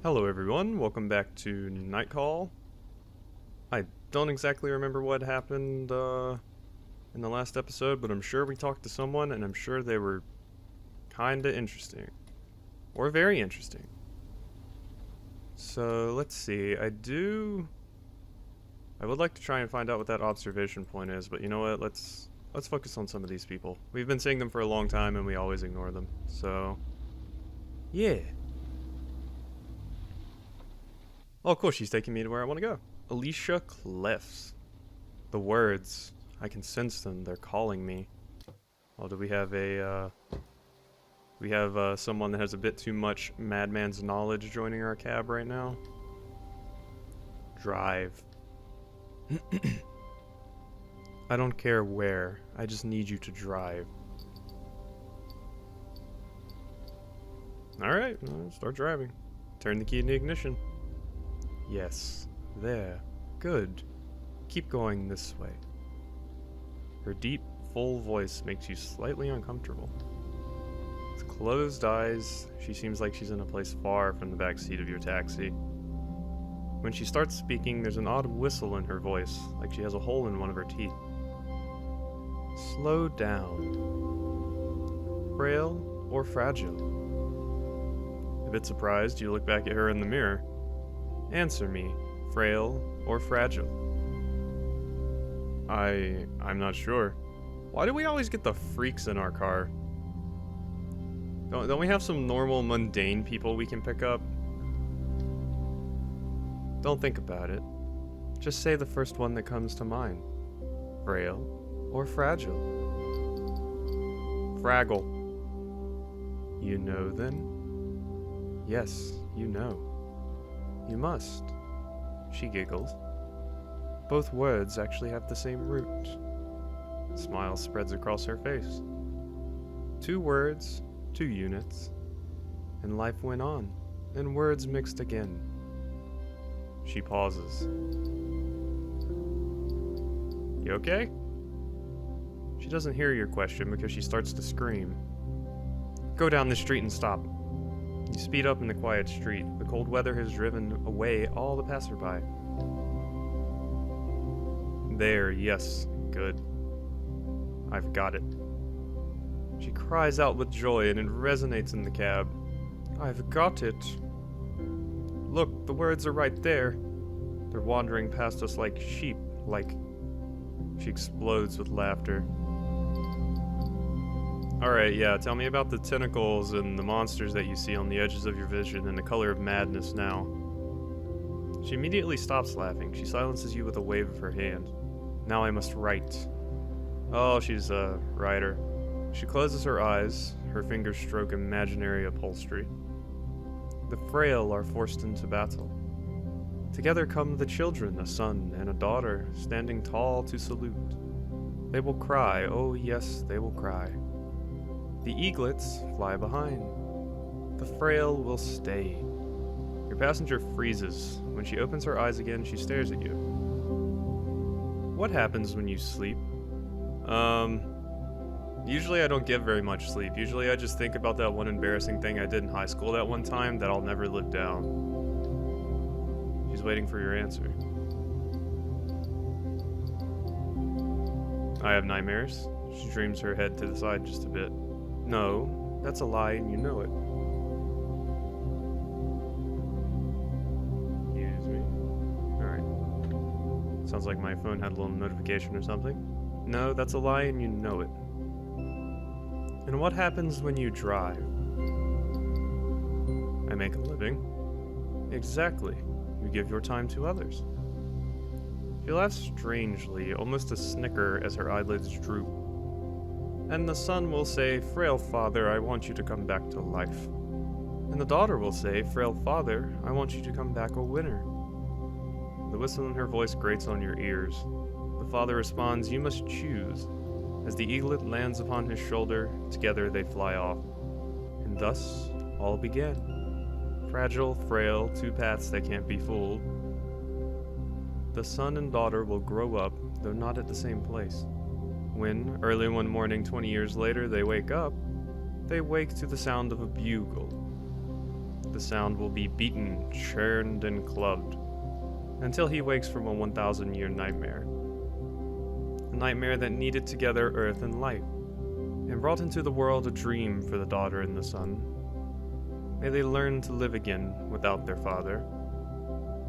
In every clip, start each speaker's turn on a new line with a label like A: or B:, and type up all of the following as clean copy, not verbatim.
A: Hello everyone, welcome back to Night Call. I don't exactly remember what happened in the last episode, but I'm sure we talked to someone and I'm sure they were kinda interesting. Or very interesting. So let's see, I would like to try and find out what that observation point is, but you know what, let's focus on some of these people. We've been seeing them for a long time and we always ignore them, so yeah. Oh, cool, she's taking me to where I want to go. Alicia Cliffs. The words, I can sense them, they're calling me. Oh, do we have someone that has a bit too much madman's knowledge joining our cab right now? Drive. I don't care where, I just need you to drive. Alright, start driving. Turn the key in the ignition. Yes, there. Good. Keep going this way. Her deep, full voice makes you slightly uncomfortable. With closed eyes, she seems like she's in a place far from the back seat of your taxi. When she starts speaking, there's an odd whistle in her voice, like she has a hole in one of her teeth. Slow down. Frail or fragile? A bit surprised, you look back at her in the mirror. Answer me, frail or fragile? I'm not sure. Why do we always get the freaks in our car? Don't we have some normal, mundane people we can pick up? Don't think about it. Just say the first one that comes to mind. Frail or fragile? Fraggle. You know then? Yes, you know. You must. She giggles. Both words actually have the same root. A smile spreads across her face. 2 words, 2 units. And life went on, and words mixed again. She pauses. You okay? She doesn't hear your question because she starts to scream. Go down the street and stop. You speed up in the quiet street. The cold weather has driven away all the passerby. There, yes, good. I've got it. She cries out with joy and it resonates in the cab. I've got it. Look, the words are right there. They're wandering past us like sheep, like... She explodes with laughter. Alright, yeah, tell me about the tentacles and the monsters that you see on the edges of your vision and the color of madness now. She immediately stops laughing. She silences you with a wave of her hand. Now I must write. Oh, she's a writer. She closes her eyes. Her fingers stroke imaginary upholstery. The frail are forced into battle. Together come the children, a son and a daughter, standing tall to salute. They will cry, oh yes, they will cry. The eaglets fly behind. The frail will stay. Your passenger freezes. When she opens her eyes again, she stares at you. What happens when you sleep? Usually I don't get very much sleep. Usually I just think about that one embarrassing thing I did in high school that one time that I'll never live down. She's waiting for your answer. I have nightmares. She dreams her head to the side just a bit. No, that's a lie and you know it. Excuse me. Alright. Sounds like my phone had a little notification or something. No, that's a lie and you know it. And what happens when you drive? I make a living. Exactly. You give your time to others. She laughs strangely, almost a snicker as her eyelids droop. And the son will say, frail father, I want you to come back to life. And the daughter will say, frail father, I want you to come back a winner. The whistle in her voice grates on your ears. The father responds, you must choose. As the eaglet lands upon his shoulder, together they fly off. And thus, all began. Fragile, frail, 2 paths that can't be fooled. The son and daughter will grow up, though not at the same place. When, early one morning 20 years later, they wake up, they wake to the sound of a bugle. The sound will be beaten, churned, and clubbed, until he wakes from a 1,000-year nightmare. A nightmare that kneaded together earth and light, and brought into the world a dream for the daughter and the son. May they learn to live again without their father.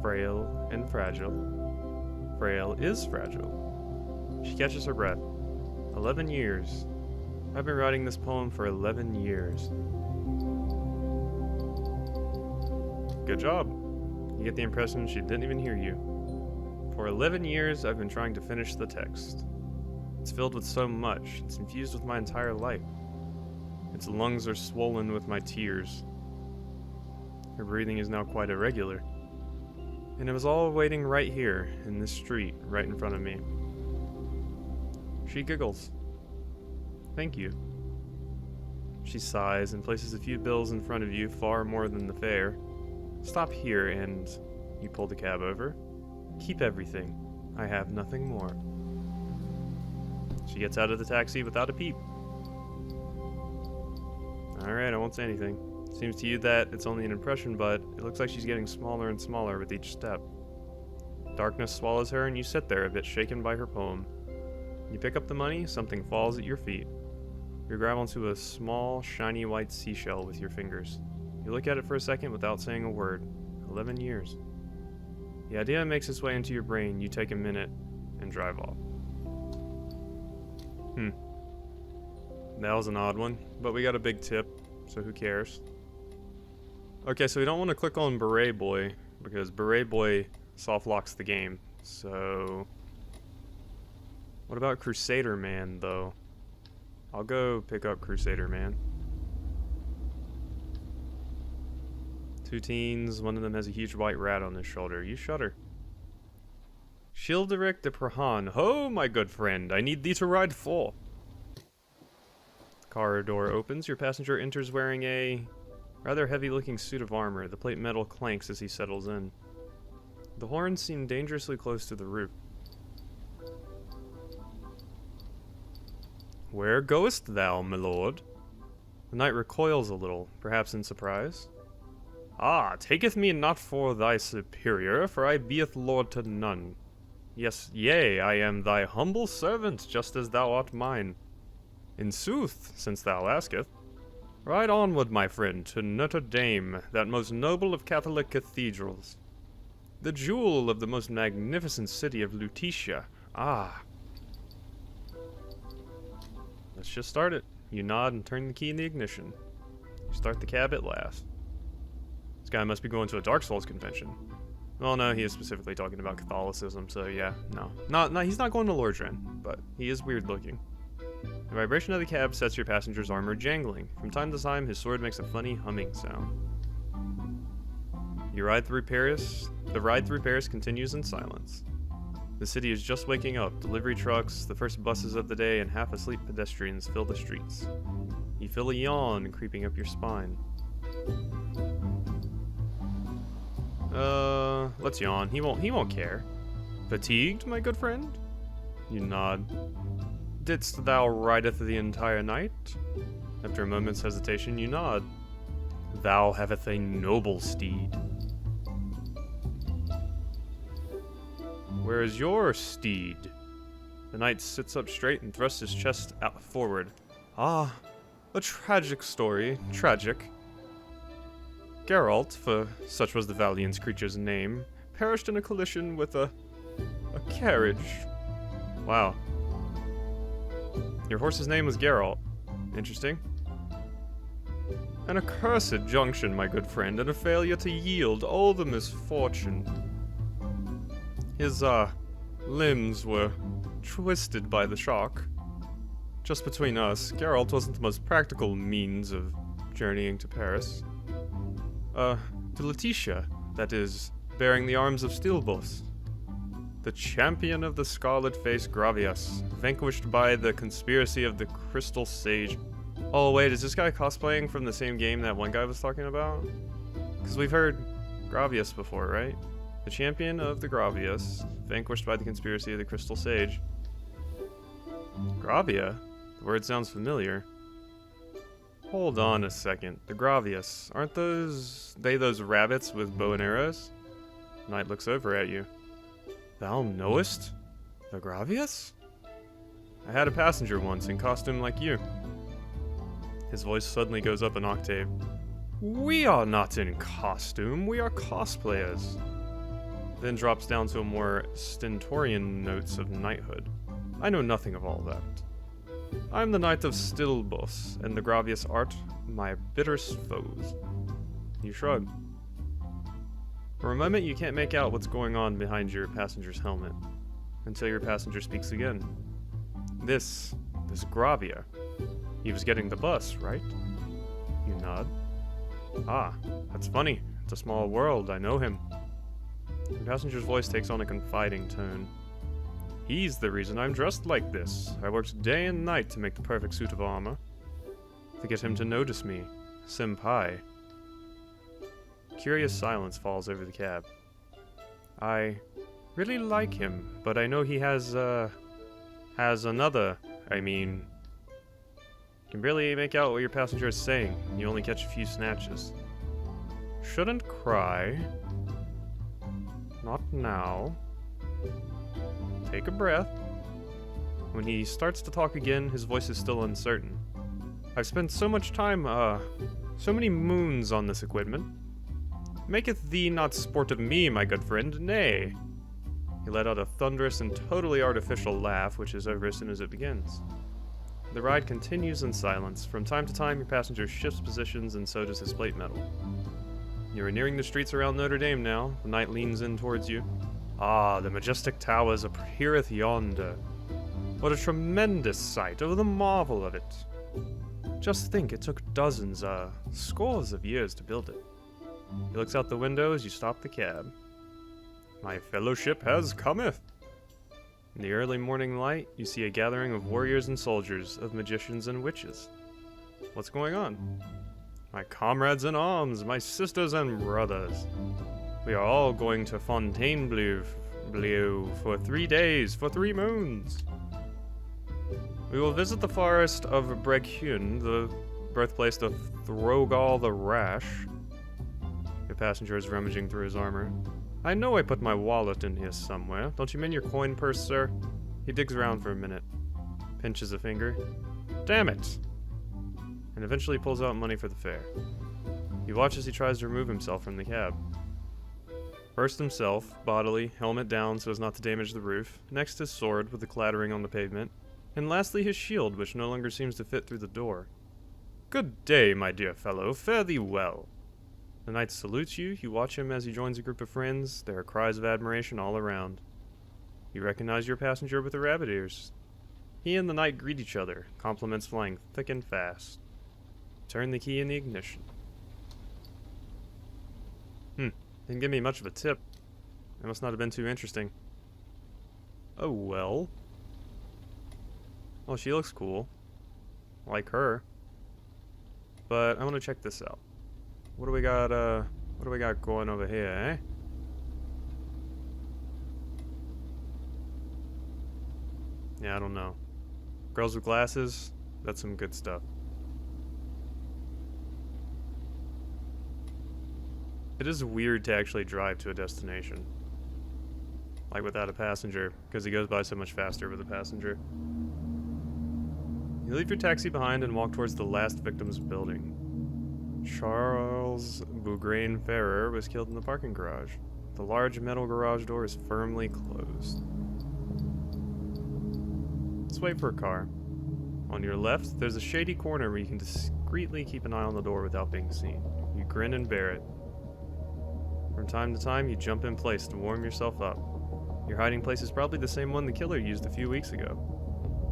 A: Frail and fragile. Frail is fragile. She catches her breath. 11 years. I've been writing this poem for 11 years. Good job. You get the impression she didn't even hear you. For 11 years, I've been trying to finish the text. It's filled with so much, it's infused with my entire life. Its lungs are swollen with my tears. Her breathing is now quite irregular. And it was all waiting right here, in this street, right in front of me. She giggles. Thank you. She sighs and places a few bills in front of you, far more than the fare. Stop here and... You pull the cab over. Keep everything. I have nothing more. She gets out of the taxi without a peep. Alright, I won't say anything. Seems to you that it's only an impression, but it looks like she's getting smaller and smaller with each step. Darkness swallows her and you sit there a bit shaken by her poem. You pick up the money, something falls at your feet. You grab onto a small, shiny white seashell with your fingers. You look at it for a second without saying a word. 11 years. The idea makes its way into your brain. You take a minute and drive off. That was an odd one, but we got a big tip, so who cares? Okay, so we don't want to click on Beret Boy, because Beret Boy soft locks the game, so... What about Crusader Man, though? I'll go pick up Crusader Man. Two teens, one of them has a huge white rat on his shoulder. You shudder. Childeric de Prahan. Ho, my good friend, I need thee to ride for. Car door opens. Your passenger enters wearing a rather heavy-looking suit of armor. The plate metal clanks as he settles in. The horns seem dangerously close to the roof. Where goest thou, my lord? The knight recoils a little, perhaps in surprise. Ah, taketh me not for thy superior, for I beeth lord to none. Yes, yea, I am thy humble servant, just as thou art mine. In sooth, since thou asketh, ride onward, my friend, to Notre Dame, that most noble of Catholic cathedrals. The jewel of the most magnificent city of Lutetia. Ah. Let's just start it. You nod and turn the key in the ignition. You start the cab at last. This guy must be going to a Dark Souls convention. Well, no, he is specifically talking about Catholicism, so yeah, no. No, he's not going to Lordran, but he is weird looking. The vibration of the cab sets your passenger's armor jangling. From time to time, his sword makes a funny humming sound. You ride through Paris. The ride through Paris continues in silence. The city is just waking up. Delivery trucks, the first buses of the day, and half-asleep pedestrians fill the streets. You feel a yawn creeping up your spine. Let's yawn. He won't care. Fatigued, my good friend? You nod. Didst thou rideth the entire night? After a moment's hesitation, you nod. Thou haveth a noble steed. Where is your steed? The knight sits up straight and thrusts his chest out forward. Ah, a tragic story. Tragic. Geralt, for such was the valiant creature's name, perished in a collision with a carriage. Wow. Your horse's name was Geralt. Interesting. An accursed junction, my good friend, and a failure to yield all the misfortune. His, limbs were twisted by the shock. Just between us, Geralt wasn't the most practical means of journeying to Paris. To Lutetia, that is, bearing the arms of Stilbos. The champion of the scarlet-faced Gravias, vanquished by the conspiracy of the Crystal Sage. Oh wait, is this guy cosplaying from the same game that one guy was talking about? Because we've heard Gravias before, right? The champion of the Gravias, vanquished by the conspiracy of the Crystal Sage. Gravia? The word sounds familiar. Hold on a second. The Gravius, aren't those rabbits with bow and arrows? Knight looks over at you. Thou knowest? The Gravius? I had a passenger once in costume like you. His voice suddenly goes up an octave. We are not in costume, we are cosplayers. Then drops down to a more stentorian notes of knighthood. I know nothing of all that. I am the Knight of Stilbos, and the Gravius art my bitterest foes. You shrug. For a moment you can't make out what's going on behind your passenger's helmet, until your passenger speaks again. This Gravia. He was getting the bus, right? You nod. Ah, that's funny. It's a small world, I know him. The passenger's voice takes on a confiding tone. He's the reason I'm dressed like this. I worked day and night to make the perfect suit of armor. To get him to notice me. Senpai. Curious silence falls over the cab. I really like him, but I know he has another, can barely make out what your passenger is saying, and you only catch a few snatches. Shouldn't cry. Not now. Take a breath. When he starts to talk again, his voice is still uncertain. I've spent so much time, so many moons on this equipment. Maketh thee not sport of me, my good friend, nay. He let out a thunderous and totally artificial laugh, which is over as soon as it begins. The ride continues in silence. From time to time, your passenger shifts positions, and so does his plate metal. You are nearing the streets around Notre Dame now. The knight leans in towards you. Ah, the majestic towers appeareth yonder. What a tremendous sight! Oh, the marvel of it! Just think, it took dozens, scores of years to build it. He looks out the window as you stop the cab. My fellowship has cometh! In the early morning light, you see a gathering of warriors and soldiers, of magicians and witches. What's going on? My comrades in arms, my sisters and brothers. We are all going to Fontainebleau for 3 days, for 3 moons. We will visit the forest of Breghun, the birthplace of Throgal the Rash. Your passenger is rummaging through his armor. I know I put my wallet in here somewhere. Don't you mean your coin purse, sir? He digs around for a minute, pinches a finger. Damn it! And eventually pulls out money for the fare. You watch as he tries to remove himself from the cab. First himself, bodily, helmet down so as not to damage the roof. Next his sword with the clattering on the pavement. And lastly his shield, which no longer seems to fit through the door. Good day, my dear fellow. Fare thee well. The knight salutes you. You watch him as he joins a group of friends. There are cries of admiration all around. You recognize your passenger with the rabbit ears. He and the knight greet each other, compliments flying thick and fast. Turn the key in the ignition. Didn't give me much of a tip. It must not have been too interesting. Oh well. Well, she looks cool. Like her. But I want to check this out. What do we got going over here, eh? Yeah, I don't know. Girls with glasses, that's some good stuff. It is weird to actually drive to a destination. Like without a passenger, because he goes by so much faster with a passenger. You leave your taxi behind and walk towards the last victim's building. Charles Bougrain Ferrer was killed in the parking garage. The large metal garage door is firmly closed. Let's wait for a car. On your left, there's a shady corner where you can discreetly keep an eye on the door without being seen. You grin and bear it. From time to time, you jump in place to warm yourself up. Your hiding place is probably the same one the killer used a few weeks ago.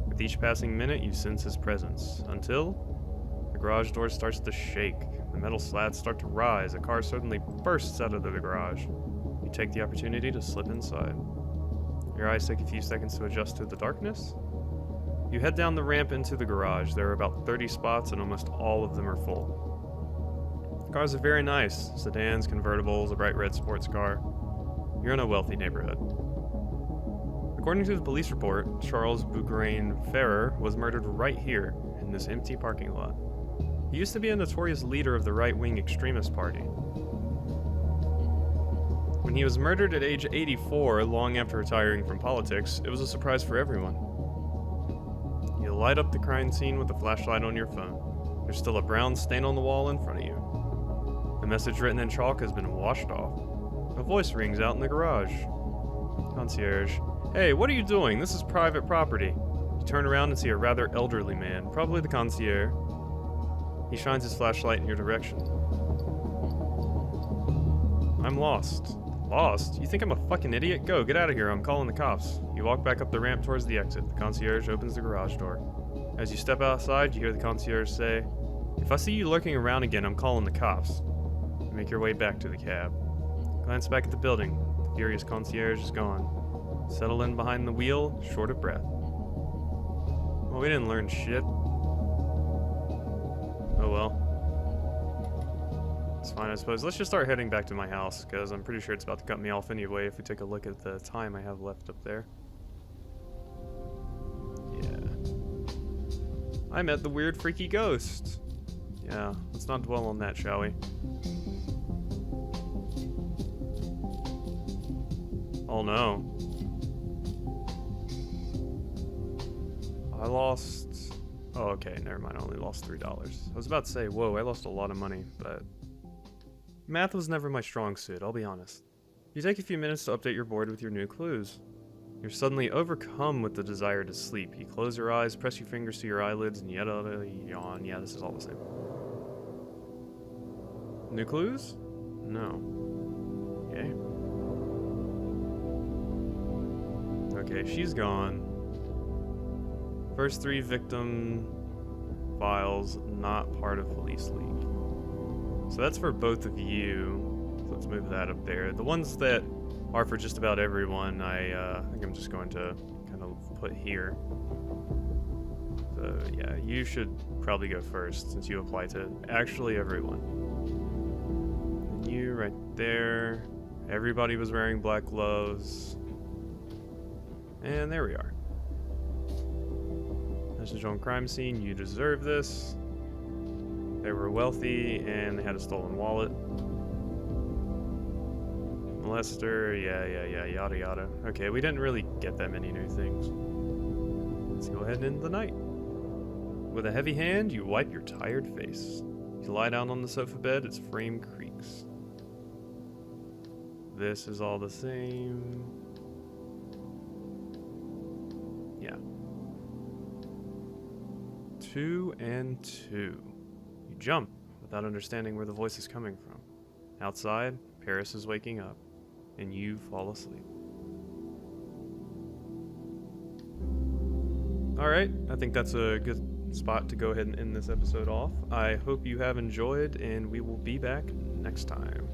A: With each passing minute, you sense his presence, until the garage door starts to shake. The metal slats start to rise. A car suddenly bursts out of the garage. You take the opportunity to slip inside. Your eyes take a few seconds to adjust to the darkness. You head down the ramp into the garage. There are about 30 spots, and almost all of them are full. Cars are very nice. Sedans, convertibles, a bright red sports car. You're in a wealthy neighborhood. According to the police report, Charles Bougrain Ferrer was murdered right here, in this empty parking lot. He used to be a notorious leader of the right-wing extremist party. When he was murdered at age 84, long after retiring from politics, it was a surprise for everyone. You light up the crime scene with a flashlight on your phone. There's still a brown stain on the wall in front of you. The message written in chalk has been washed off. A voice rings out in the garage. Concierge. Hey, what are you doing? This is private property. You turn around and see a rather elderly man, probably the concierge. He shines his flashlight in your direction. I'm lost. Lost? You think I'm a fucking idiot? Go, get out of here, I'm calling the cops. You walk back up the ramp towards the exit. The concierge opens the garage door. As you step outside, you hear the concierge say, if I see you lurking around again, I'm calling the cops. You make your way back to the cab. Glance back at the building. The furious concierge is gone. Settle in behind the wheel, short of breath. Well, we didn't learn shit. Oh well. It's fine, I suppose. Let's just start heading back to my house, because I'm pretty sure it's about to cut me off anyway if we take a look at the time I have left up there. Yeah. I met the weird, freaky ghost. Yeah, let's not dwell on that, shall we? Oh no. I lost... Oh, okay, never mind. I only lost $3. I was about to say, whoa, I lost a lot of money, but... Math was never my strong suit, I'll be honest. You take a few minutes to update your board with your new clues. You're suddenly overcome with the desire to sleep. You close your eyes, press your fingers to your eyelids, and yet yawn. Yeah, this is all the same. New clues? No. Okay. Okay, she's gone. First 3 victim files not part of police league. So that's for both of you. So let's move that up there. The ones that are for just about everyone, I think I'm just going to kind of put here. So yeah, you should probably go first since you apply to actually everyone. And you right there. Everybody was wearing black gloves. And there we are. Message on crime scene, you deserve this. They were wealthy and they had a stolen wallet. Molester, yeah, yada yada. Okay, we didn't really get that many new things. Let's go ahead and end the night. With a heavy hand, you wipe your tired face. You lie down on the sofa bed, its frame creaks. This is all the same. Yeah. 2 and 2. You jump without understanding where the voice is coming from. Outside, Paris is waking up, and you fall asleep. Alright, I think that's a good spot to go ahead and end this episode off. I hope you have enjoyed, and we will be back next time.